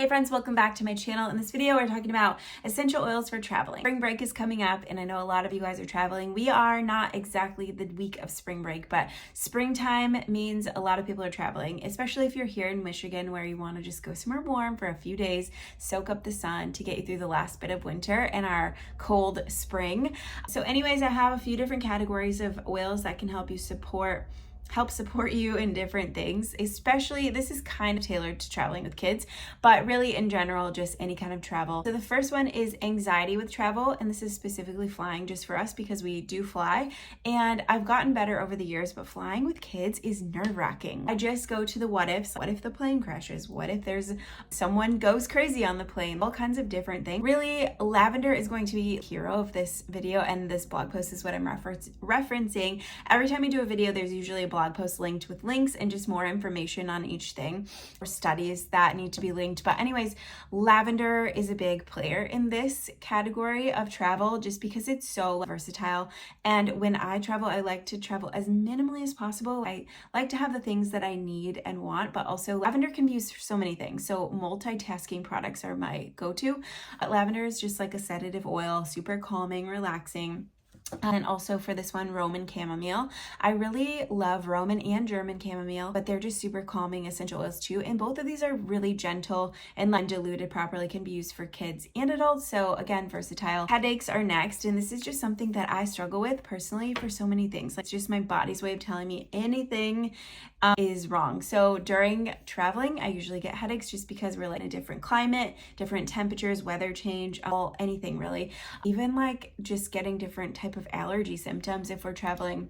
friends, welcome back to my channel. In this video, we're talking about essential oils for traveling. Spring break is coming up and I know a lot of you guys are traveling. We are not exactly the week of spring break, but springtime means a lot of people are traveling, especially if you're here in Michigan where you want to just go somewhere warm for a few days, soak up the sun to get you through the last bit of winter and our cold spring. So anyways, I have a few different categories of oils that can help support you in different things. Especially, this is kind of tailored to traveling with kids, but really in general, just any kind of travel. So the first one is anxiety with travel, and this is specifically flying just for us because we do fly, and I've gotten better over the years, but flying with kids is nerve-wracking. I just go to the what ifs. What if the plane crashes? What if there's someone goes crazy on the plane? All kinds of different things. Really, lavender is going to be the hero of this video, and this blog post is what I'm referencing. Every time we do a video, there's usually a blog post linked with links and just more information on each thing or studies that need to be linked. But anyways, lavender is a big player in this category of travel just because it's so versatile. And when I travel, I like to travel as minimally as possible. I like to have the things that I need and want, but also lavender can be used for so many things. So multitasking products are my go-to. Lavender is just like a sedative oil, super calming, relaxing. And also for this one, Roman chamomile. I really love Roman and German chamomile, but they're just super calming essential oils too. And both of these are really gentle and when diluted properly can be used for kids and adults. So again, versatile. Headaches are next. And this is just something that I struggle with personally for so many things. It's just my body's way of telling me anything is wrong. So during traveling, I usually get headaches just because we're like in a different climate, different temperatures, weather change, anything really. Even like just getting different type of allergy symptoms if we're traveling.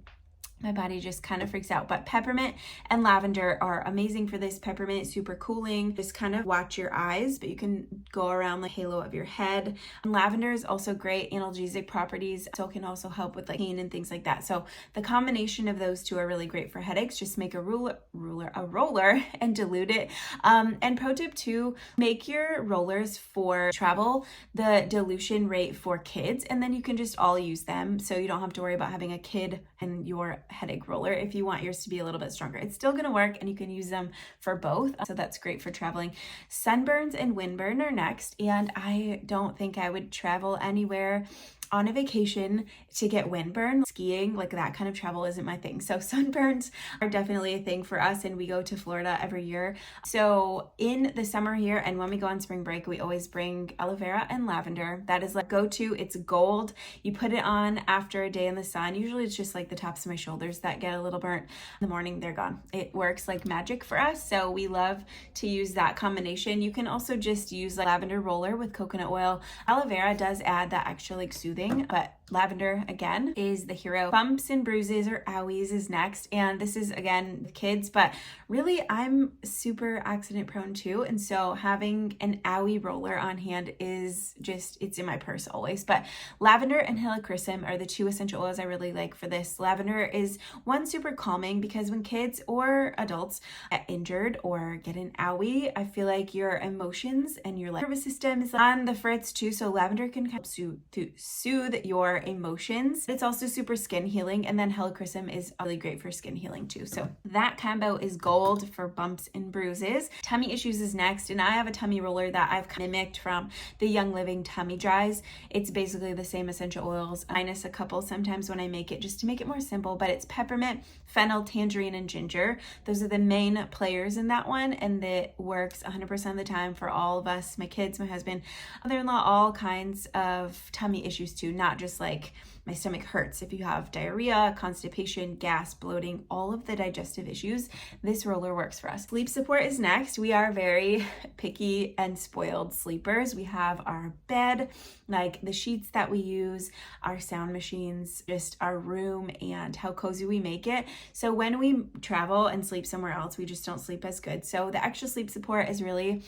My body just kind of freaks out. But peppermint and lavender are amazing for this. Peppermint, super cooling. Just kind of watch your eyes, but you can go around the halo of your head. And lavender is also great analgesic properties, so it can also help with like pain and things like that. So the combination of those two are really great for headaches. Just make a roller and dilute it. And pro tip two, make your rollers for travel the dilution rate for kids, and then you can just all use them. So you don't have to worry about having a kid and your headache roller if you want yours to be a little bit stronger. It's still going to work and you can use them for both. So that's great for traveling. Sunburns and windburn are next. And I don't think I would travel anywhere on a vacation to get windburn. Skiing, like that kind of travel isn't my thing. So sunburns are definitely a thing for us, and we go to Florida every year. So in the summer here and when we go on spring break, we always bring aloe vera and lavender. That is like go-to. It's gold. You put it on after a day in the sun. Usually it's just like the tops of my shoulders that get a little burnt. In the morning, they're gone. It works like magic for us. So we love to use that combination. You can also just use like lavender roller with coconut oil. Aloe vera does add that extra like soothing, but lavender again is the hero. Bumps and bruises or owies is next, and this is again with kids, but really I'm super accident prone too, and so having an owie roller on hand is just, it's in my purse always. But lavender and helichrysum are the two essential oils I really like for this. Lavender is one, super calming, because when kids or adults get injured or get an owie, I feel like your emotions and your nervous system is on the fritz too, so lavender can help soothe your emotions. It's also super skin healing, and then helichrysum is really great for skin healing too. So that combo is gold for bumps and bruises. Tummy issues is next, and I have a tummy roller that I've mimicked from the Young Living Tummy Dries. It's basically the same essential oils minus a couple sometimes when I make it just to make it more simple, but it's peppermint, fennel, tangerine, and ginger. Those are the main players in that one, and it works 100% of the time for all of us, my kids, my husband, mother-in-law, all kinds of tummy issues too, not just like my stomach hurts. If you have diarrhea, constipation, gas, bloating, all of the digestive issues, this roller works for us. Sleep support is next. We are very picky and spoiled sleepers. We have our bed, like the sheets that we use, our sound machines, just our room, and how cozy we make it. So when we travel and sleep somewhere else, we just don't sleep as good. So the extra sleep support is really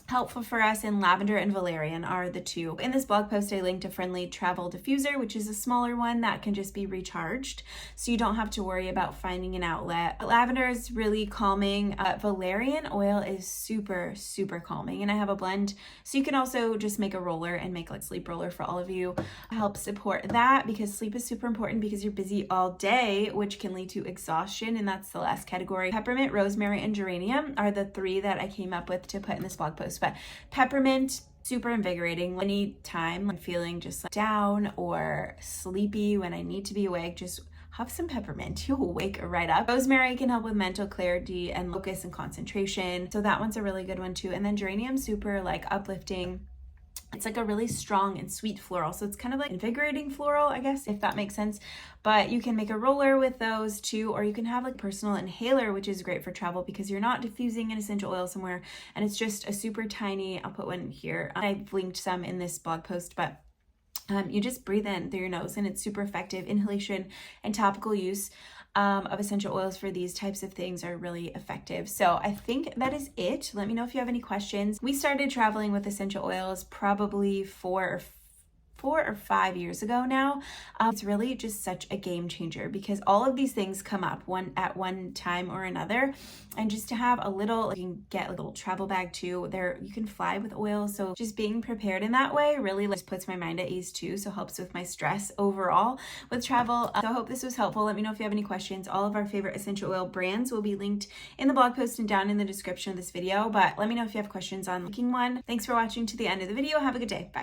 helpful for us, and lavender and valerian are the two. In this blog post, I linked a friendly travel diffuser, which is a smaller one that can just be recharged, so you don't have to worry about finding an outlet. Lavender is really calming. Valerian oil is super calming, and I have a blend, so you can also just make a roller and make like sleep roller for all of you. Help support that, because sleep is super important because you're busy all day, which can lead to exhaustion, and that's the last category. Peppermint, rosemary, and geranium are the three that I came up with to put in this blog post. But peppermint, super invigorating. Anytime I'm feeling just like down or sleepy when I need to be awake, just have some peppermint. You will wake right up. Rosemary can help with mental clarity and focus and concentration. So that one's a really good one too. And then geranium, super like uplifting. It's like a really strong and sweet floral. So it's kind of like invigorating floral, I guess, if that makes sense. But you can make a roller with those too, or you can have like personal inhaler, which is great for travel because you're not diffusing an essential oil somewhere. And it's just a super tiny, I'll put one here. I've linked some in this blog post, but you just breathe in through your nose and it's super effective. Inhalation and topical use of essential oils for these types of things are really effective. So I think that is it. Let me know if you have any questions. We started traveling with essential oils probably 4 or 5 years ago now. It's really just such a game changer because all of these things come up at one time or another. And just to have a little, you can get a little travel bag too. You can fly with oil. So just being prepared in that way really just puts my mind at ease too. So helps with my stress overall with travel. So I hope this was helpful. Let me know if you have any questions. All of our favorite essential oil brands will be linked in the blog post and down in the description of this video. But let me know if you have questions on making one. Thanks for watching to the end of the video. Have a good day. Bye.